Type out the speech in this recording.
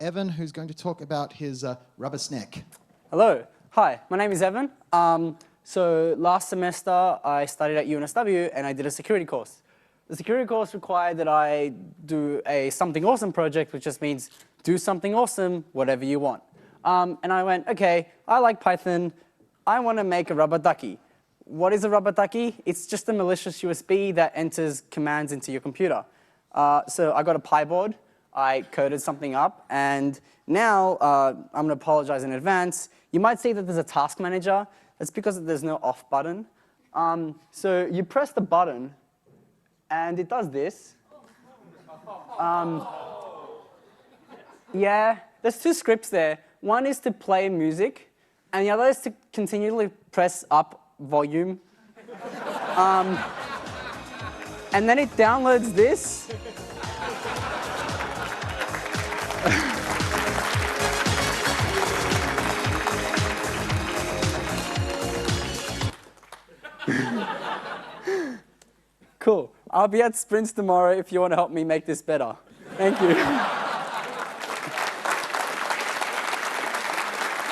Evan, who's going to talk about his rubber Snek. Hello. Hi, my name is Evan. So last semester, I studied at UNSW and I did a security course. The security course required that I do a something awesome project, which just means do something awesome, whatever you want. And I went, okay, I like Python. I want to make a rubber ducky. What is a rubber ducky? It's just a malicious USB that enters commands into your computer. So I got a PyBoard. I coded something up. And now I'm going to apologize in advance. You might see that there's a task manager. That's because there's no off button. So you press the button, and it does this. Yeah, there's two scripts there. One is to play music, and the other is to continually press up volume. And then it downloads this. Cool. I'll be at sprints tomorrow if you want to help me make this better. Thank you.